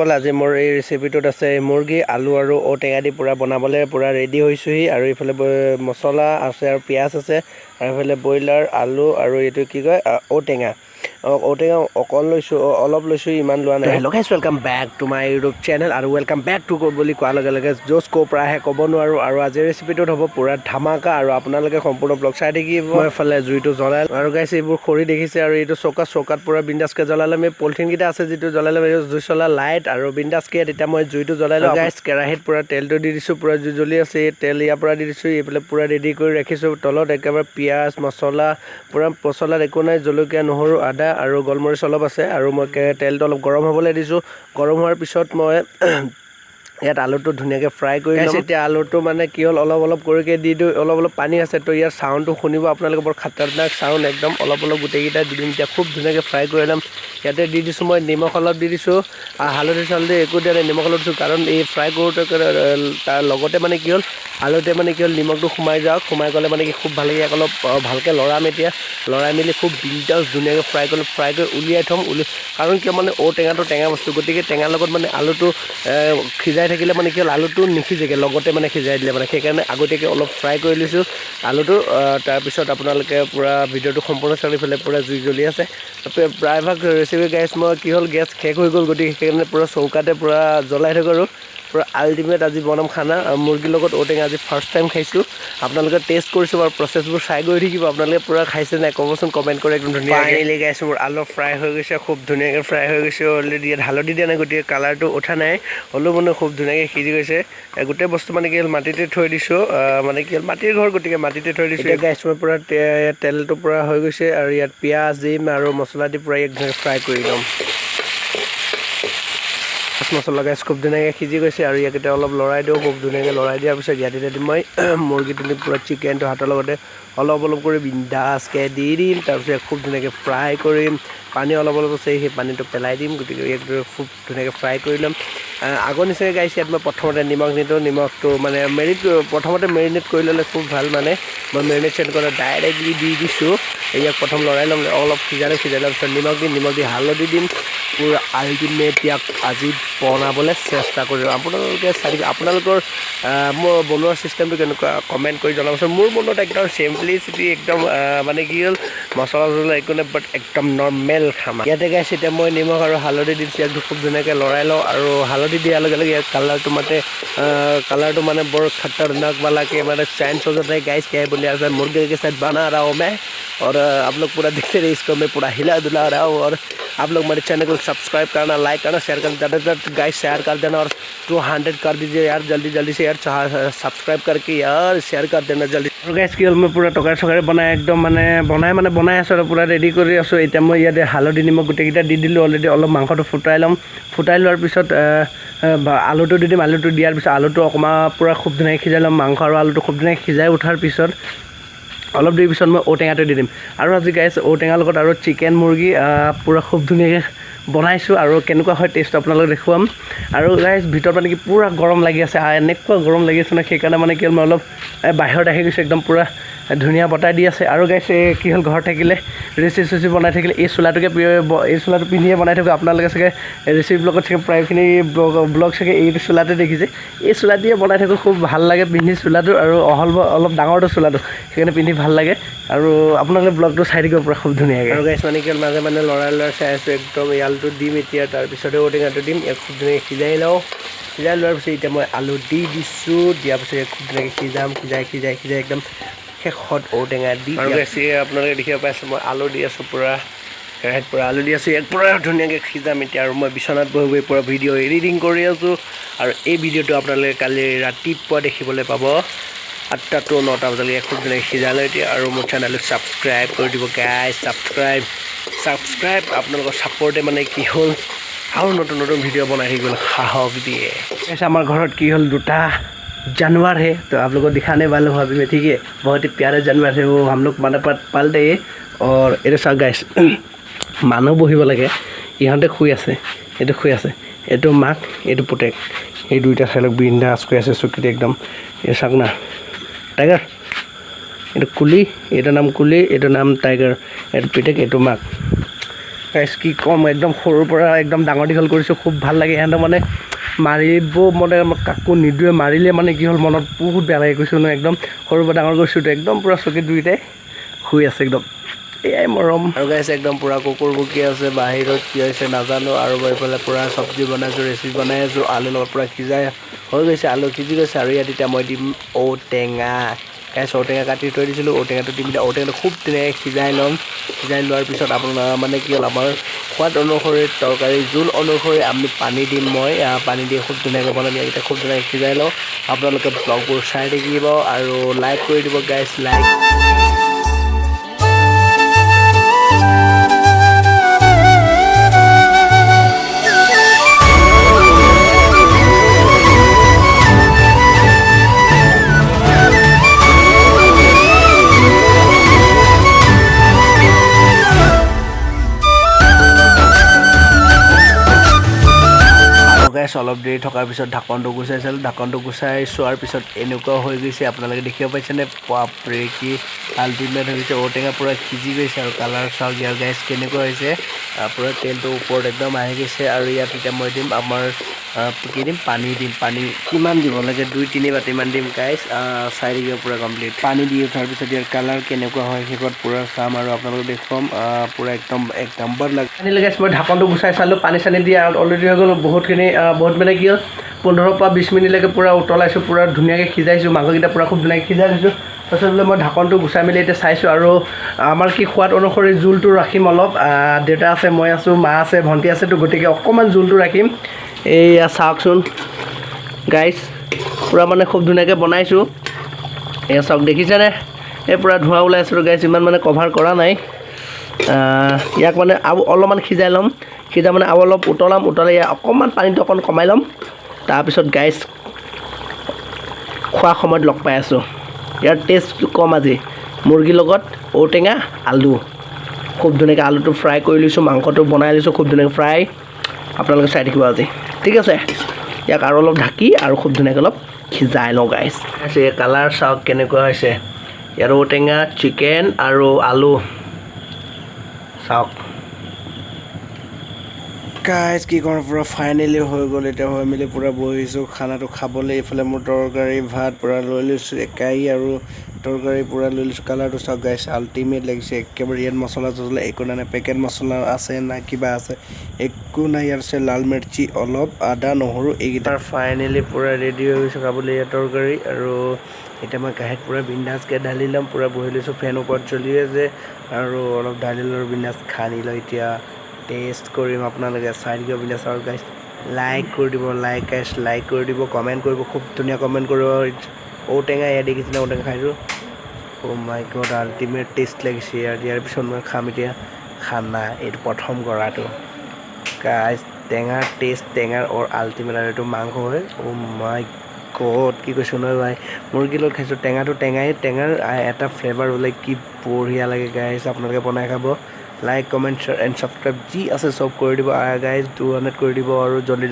সকল আজি মোৰ এই ৰেচিপিটোত আছে মুৰ্গী আলু আৰু ঔটেঙা দি পুৰা বনাবলৈ পুৰা ৰেডি হৈছোহি আৰু ইফালে মছলা আছে আৰু পিয়াজ আছে আৰু ইফালে ব্ৰইলাৰ আলু আৰু এইটো কি কয় ঔটেঙা অকল লৈছোঁ অলপ লৈছোঁ ইমান লোৱা নাই hello' guys welcome back to my YouTube channel আৰু ৱেলকাম বেক টু বুলি কোৱাৰ লগে লগে জ'চ ক'ৰ পৰা আহে ক'ব নোৱাৰোঁ আৰু আজিৰ ৰেচিপিটোত হ'ব পুৰা ধামাকা আৰু আপোনালোকে সম্পূৰ্ণ ব্লগ চাই থাকিব মই এফালে জুইটো জ্বলাই আৰু গাইছ এইবোৰ খৰি দেখিছে আৰু এইটো চৌকাত পুৰা বিন্দাছকৈ জ্বলাই ল'ম এই পলিথিনকেইটা আছে যিটো জ্বলাই ল'ম এইটো জুই চলা লাইট আৰু বিন্দাছকৈ তেতিয়া মই জুইটো জ্বলাই লওঁ গাইছ কেৰাহীত পুৰা তেলটো দি দিছোঁ পুৰা জুই জ্বলি আছে এই তেল ইয়াৰ পৰা দি দিছোঁ এইফালে পুৰা ৰেডি কৰি ৰাখিছোঁ তলত একেবাৰে পিঁয়াজ মছলা পুৰা মছলাত একো নাই জলকীয়া নহৰু আদা আৰু গোলমৰিচ অলপ আছে আৰু মই তেলটো অলপ গৰম হ'বলৈ দিছোঁ গৰম হোৱাৰ পিছত মই ইয়াত আলুটো ধুনীয়াকৈ ফ্ৰাই কৰি ল'ম এতিয়া আলুটো মানে কি হ'ল অলপ কৰিকৈ দি দিওঁ অলপ পানী আছে তো ইয়াৰ চাউণ্ডটো শুনিব আপোনালোকে বৰ খাতৰনাক চাউণ্ড একদম অলপ গোটেইকেইটা দি দিম এতিয়া খুব ধুনীয়াকৈ ফ্ৰাই কৰি ল'ম ইয়াতে দি দিছোঁ মই নিমখ অলপ দি দিছোঁ হালধি চালধি একো দিয়া নাই নিমখ অলপ দিছোঁ কাৰণ এই ফ্ৰাই কৰোঁতে তাৰ লগতে মানে কি হ'ল আলুতে মানে কি হ'ল নিমখটো সোমাই সোমাই গ'লে মানে কি খুব ভালকৈ ইয়াক অলপ ভালকৈ লৰাম এতিয়া লৰাই মেলি খুব বিন্দাছ ধুনীয়াকৈ ফ্ৰাই কৰি উলিয়াই থ'ম কাৰণ কিয় মানে ঔটেঙাটো টেঙা বস্তু গতিকে টেঙাৰ লগত মানে আলুটো সিজাই থাকিলে মানে কি হ'ল আলুটো নিসিজেগৈ লগতে মানে সিজাই দিলে মানে সেইকাৰণে আগতীয়াকৈ অলপ ফ্ৰাই কৰি লৈছোঁ আলুটো তাৰপিছত আপোনালোকে পূৰা ভিডিঅ'টো সম্পূৰ্ণ চাৰিওফালে পূৰা জুই জ্বলি আছে প্ৰায়ভাগ ৰেচিপি গেছ মই কি হ'ল গেছ শেষ হৈ গ'ল গতিকে সেইকাৰণে পূৰা চৌকাতে পূৰা জ্বলাই থাকোঁ আৰু পূৰা আল্টিমেট আজি বনাম খানা মুৰ্গীৰ লগত ঔটেঙা আজি ফাৰ্ষ্ট টাইম খাইছোঁ আপোনালোকে টেষ্ট কৰিছোঁ আৰু প্ৰচেছবোৰ চাই গৈ থাকিব আপোনালোকে পূৰা খাইছে নাই ক'বচোন কমেণ্ট কৰি একদম ধুনীয়াকৈ গাইছোঁ মোৰ আলু ফ্ৰাই হৈ গৈছে খুব ধুনীয়াকৈ ফ্ৰাই হৈ গৈছে অলৰেডি ইয়াত হালধি দিয়া নাই গতিকে কালাৰটো উঠা নাই হ'লেও মানে খুব ধুনীয়াকৈ সিজি গৈছে গোটেই বস্তু মানে কি হ'ল মাটিতে থৈ দিছোঁ মানে কি হ'ল মাটিৰ ঘৰ গতিকে মাটিতে থৈ দিছোঁ এতিয়া গাইছ মই পূৰা তেলটো পূৰা হৈ গৈছে আৰু ইয়াত পিঁয়াজ দিম আৰু মছলা দি পূৰা ইয়াক ফ্ৰাই কৰি ল'ম মছলা গাইছ খুব ধুনীয়াকৈ সিজি গৈছে আৰু ইয়াক এতিয়া অলপ লৰাই দিওঁ খুব ধুনীয়াকৈ লৰাই দিয়াৰ পিছত ইয়াতে দিম মই মুৰ্গীটো পূৰা চিকেনটো হাতৰ লগতে অলপ কৰি বিন্দাছকৈ দি দিম তাৰপিছত খুব ধুনীয়াকৈ ফ্ৰাই কৰিম পানী অলপ আছে সেই পানীটো পেলাই দিম গতিকে ইয়াক খুব ধুনীয়াকৈ ফ্ৰাই কৰি ল'ম আগৰ নিচিনাকৈ গাইছে ইয়াত মই প্ৰথমতে নিমখ নিদিওঁ নিমখটো মানে প্ৰথমতে মেৰিনেট কৰি ল'লে খুব ভাল মানে মই মেৰিনেশ্যন কৰি ডাইৰেক্টলি দি দিছোঁ ইয়াক প্ৰথম লৰাই ল'ম অলপ সিজাই লোৱাৰ পিছত নিমখ দি হালধি দিম পূৰা আল্টিমেট ইয়াক আজি বনাবলৈ চেষ্টা কৰিম আপোনালোকে আপোনালোকৰ মোৰ বনোৱা চিষ্টেমটো কেনেকুৱা কমেণ্ট কৰি জনাবচোন মোৰ মনত একদম চিম্পলিচিটি একদম মানে কি হ'ল মছলা চছলা একো নাই বাট একদম নৰ্মেল খানা ইয়াতে গাইছে এতিয়া মই নিমখ আৰু হালধি দিছোঁ ইয়াক খুব ধুনীয়াকৈ লৰাই লওঁ আৰু হালধি দিয়াৰ লগে লগে ইয়াৰ কালাৰটো মানে বৰ खतरनाक वाला के मतलब साइंस हो जाता है गाइस क्या है बोले ऐसा मुर्गे के साथ बना रहा हूँ मैं और आप लोग पूरा देखते रहिए इसको मैं पूरा हिला दुला रहा हूँ और आप लोग मेरे चैनल को सब्सक्राइब करना लाइक करना शेयर करना ज़्यादातर गाइस शेयर कर देना और 200 कर दीजिए यार जल्दी से यार सब्सक्राइब करके यार शेयर कर देना जल्दी और गाइस की मैं पूरा टकारे बनाए एकदम মানে বনাই আছোঁ আৰু পূৰা ৰেডি কৰি আছোঁ এতিয়া মই ইয়াতে হালধি নিমখ গোটেইকেইটা দি দিলোঁ অলৰেডি অলপ মাংসটো ফুটাই ল'ম ফুটাই লোৱাৰ পিছত আলুটো দি দিম আলুটো দিয়াৰ পিছত আলুটো অকণমান পূৰা খুব ধুনীয়াকৈ সিজাই ল'ম মাংস আৰু আলুটো খুব ধুনীয়াকৈ সিজাই উঠাৰ পিছত অলপ দেৰি পিছত মই ঔটেঙাটো দি দিম আৰু আজি গাইছ ঔটেঙাৰ লগত আৰু চিকেন মুৰ্গী পূৰা খুব ধুনীয়াকৈ বনাইছোঁ আৰু কেনেকুৱা হয় টেষ্ট আপোনালোকক দেখুৱাম আৰু গাইছ ভিতৰত মানে কি পূৰা গৰম লাগি আছে এনেকুৱা গৰম লাগি আছে ন সেইকাৰণে মানে কি হ'ল মই অলপ বাহিৰত আহি গৈছোঁ একদম পূৰা ধুনীয়া বতাহ দি আছে আৰু গাইছ কি হ'ল ঘৰত থাকিলে ৰেচিপি বনাই থাকিলে এই চোলাটো পিন্ধিয়ে বনাই থাকোঁ আপোনালোকে চাগে ৰেচিপি ব্লগত চাগে প্ৰায়খিনি ব্লগ চাগে এইটো চোলাটো দেখিছে এই চোলা দিয়ে বনাই থাকোঁ খুব ভাল লাগে পিন্ধি চোলাটো আৰু অলপ ডাঙৰটো চোলাটো সেইকাৰণে পিন্ধি ভাল লাগে আৰু আপোনালোকে ব্লগটো চাই থাকিব পূৰা খুব ধুনীয়াকৈ আৰু গাইছ মানে কি হ'ল মাজে লৰাই চাই আছোঁ একদম আলুটো দিম এতিয়া তাৰপিছতে ঔটেঙাটো দিম ইয়াক খুব ধুনীয়াকৈ সিজাই লোৱাৰ পিছত এতিয়া মই আলু দি দিছোঁ দিয়াৰ পিছত ইয়াক খুব ধুনীয়াকৈ সিজাই একদম শেষত ঔটেঙা দি আৰু বেছি আপোনালোকে দেখিব পাইছোঁ মই আলু দি আছোঁ পূৰা কেৰাহীত পূৰা আলু দি আছোঁ ইয়াক পূৰা ধুনীয়াকৈ সিজাম এতিয়া আৰু মই বিচনাত বহি পূৰা ভিডিঅ' এডিটিং কৰি আছোঁ আৰু এই ভিডিঅ'টো আপোনালোকে কালি ৰাতিপুৱা দেখিবলৈ পাব 8টা to 9টা বজালৈকে খুব ধুনীয়াকৈ সিজাই লওঁ এতিয়া আৰু মোৰ চেনেলটো ছাবস্ক্ৰাইব কৰি দিব গাইজ ছাবস্ক্ৰাইব আপোনালোকৰ ছাপৰ্টে মানে কি হ'ল আৰু নতুন ভিডিঅ' বনাই থাকিবলৈ সাহস দিয়ে আমাৰ ঘৰত কি হ'ল দুটা जानवर है तो आप लोगों को दिखाने वाले हूँ अभी मैं ठीक है बहुत ही प्यारे जानवर है वो हम लोग মানে পালতে और এইটো চাওক গাইছ মানুহ বহিব লাগে ইহঁতে শুই আছে এইটো মাক এইটো পুতেক এই দুইটা চাইলক বিন্দাছ কৰি আছে চকুত একদম এই চাওক না টাইগাৰ এইটো কুলি এইটো নাম কুলি এইটো নাম টাইগাৰ এইটো পুতেক এইটো মাক গাইছ কি কম একদম সৰুৰ পৰা একদম ডাঙৰ দীঘল কৰিছোঁ খুব ভাল লাগে সিহঁতৰ মানে মাৰিব মানে কাকো নিদোৱে মাৰিলে মানে কি হ'ল মনত বহুত বেয়া লাগে কৈছোঁ নহয় একদম সৰুৰ পৰা ডাঙৰ কৰিছোঁ একদম পূৰা চকীত দুইটাই শুই আছে একদম এয়াই মৰম আৰু গাইছ একদম পূৰা কুকুৰ ভুকি আছে বাহিৰত কি হৈছে নাজানো আৰু মই এইফালে পূৰা চব্জি বনাইছোঁ ৰেচিপি বনাই আছোঁ আলু লগত পূৰা সিজাই হৈ গৈছে আলু সিজি গৈছে আৰু ইয়াত এতিয়া মই দিম ঔটেঙা গাইছ ঔটেঙা কাটি থৈ দিছিলোঁ ঔটেঙাটো দিম এতিয়া ঔটেঙাটো খুব ধুনীয়াকৈ সিজাই ল'ম সিজাই লোৱাৰ পিছত আপোনাৰ মানে কি হ'ল আমাৰ সোৱাদ অনুসৰি তৰকাৰী জোল অনুসৰি আমি পানী দিম মই পানী দি খুব ধুনীয়াকৈ বনাম এতিয়া খুব ধুনীয়াকৈ সিজাই লওঁ আপোনালোকে ব্লগবোৰ চাই থাকিব আৰু লাইক কৰি দিব গাইছ লাইক অলপ দেৰি থকাৰ পিছত ঢাকনটো গুচাইছিলোঁ ঢাকনটো গুচাই চোৱাৰ পিছত এনেকুৱা হৈ গৈছে আপোনালোকে দেখিব পাইছেনে বাপৰে কি আল্টিমেট হৈ গৈছে ঔটেঙা পূৰা সিজি গৈছে আৰু কালাৰ চাওক ইয়াৰ গাইছ কেনেকুৱা হৈছে পূৰা তেলটো ওপৰত একদম আহি গৈছে আৰু ইয়াত এতিয়া মই দিম আমাৰ কি দিম পানী কিমান দিব লাগে 2-3 বাতিমান দিম গাইছ চাই দিব পূৰা কমপ্লিট পানী দি উঠাৰ পিছত ইয়াৰ কালাৰ কেনেকুৱা হয় শেষত পূৰা চাম আৰু আপোনালোকক দেখুৱাম পূৰা একদম এক নম্বৰ লাগে পানী গাইছ মই ঢাকনটো গুচাই চালোঁ পানী চানী দি অলৰেডি হৈ গ'ল বহুতখিনি বহুত মানে কি হ'ল 15 পৰা 20 মিনিটলৈকে পূৰা উতলাইছোঁ পূৰা ধুনীয়াকৈ সিজাইছোঁ মাংসকেইটা পূৰা খুব ধুনীয়াকৈ সিজাই দিছোঁ তাৰপিছত বোলে মই ঢাকনটো গুচাই মেলি এতিয়া চাইছোঁ আৰু আমাৰ কি সোৱাদ অনুসৰি জোলটো ৰাখিম অলপ দেউতা আছে মই আছোঁ মা আছে ভণ্টি আছেতো গতিকে অকণমান জোলটো ৰাখিম এইয়া চাওকচোন গাইছ পূৰা মানে খুব ধুনীয়াকৈ বনাইছোঁ এয়া চাওক দেখিছেনে এই পূৰা ধোঁৱা ওলাইছোঁ গাইছ ইমান মানে কভাৰ কৰা নাই ইয়াক মানে আৰু অলপমান সিজাই ল'ম সিজাই মানে আৰু অলপ উতলাই অকণমান পানীটো অকণ কমাই ল'ম তাৰপিছত গাইছ খোৱা সময়ত লগ পাই আছোঁ ইয়াৰ টেষ্টটো কম আজি মুৰ্গীৰ লগত ঔটেঙা আলু খুব ধুনীয়াকৈ আলুটো ফ্ৰাই কৰি লৈছোঁ মাংসটো বনাই লৈছোঁ খুব ধুনীয়াকৈ ফ্ৰাই আপোনালোকে চাই থাকিব আজি ঠিক আছে ইয়াক আৰু অলপ ঢাকি আৰু খুব ধুনীয়াকৈ অলপ সিজাই লওঁ গাইছ এই কালাৰ চাওক কেনেকুৱা হৈছে ইয়াৰ ঔটেঙা চিকেন আৰু আলু চাওক গাইছ কি কৰোঁ পূৰা ফাইনেলি হৈ গ'ল এতিয়া হৈ মেলি পূৰা বহিছোঁ খানাটো খাবলৈ এইফালে মোৰ তৰকাৰী ভাত পূৰা লৈ লৈছোঁ একাই আৰু তৰকাৰী পূৰা লৈ লৈছোঁ কালাৰটো চাওক গাইছ আল্টিমেট লাগিছে একেবাৰে ইয়াত মছলা চছলা একো নাই পেকেট মছলা আছে না কিবা আছে একো নাই ইয়াত আছে লাল মিৰ্চি অলপ আদা নহৰু এইকেইটাৰ ফাইনেলি পূৰা ৰেডি হৈ গৈছোঁ খাবলৈ ইয়াত তৰকাৰী আৰু এতিয়া মই কাঁহীত পূৰা বিন্দাছকৈ ঢালি ল'ম পূৰা বহি লৈছোঁ ফেন ওপৰত চলি আছে আৰু অলপ ঢালি লৈ বিন্দাছ খানি লৈ এতিয়া টেষ্ট কৰিম আপোনালোকে চাই দিব বিন্দাছ আৰু গাইছ লাইক কৰি দিব লাইক কৰি দিব কমেণ্ট কৰিব খুব ধুনীয়া কমেণ্ট কৰিব ঔটেঙা ইয়াত দেখিছিলে ঔটেঙা খাইছোঁ অ' মাই গড আল্টিমেট টেষ্ট লাগিছে ইয়াৰ পিছত মই খাম এতিয়া খানা এইটো প্ৰথম কৰাটো গাইছ টেঙাৰ টেষ্ট টেঙাৰ আল্টিমেট আৰু এইটো মাংস হয় অ' মাই গড কি কৈছোঁ নহয় ভাই মুৰ্গীৰ লগত খাইছোঁ টেঙাটো টেঙাৰ এটা ফ্লেভাৰ ওলাই কি বঢ়িয়া লাগে গাইছ আপোনালোকে বনাই খাব like comment share and subscribe যি আছে চব কৰি দিব গাইজ 200 কৰি দিব আৰু জল্দি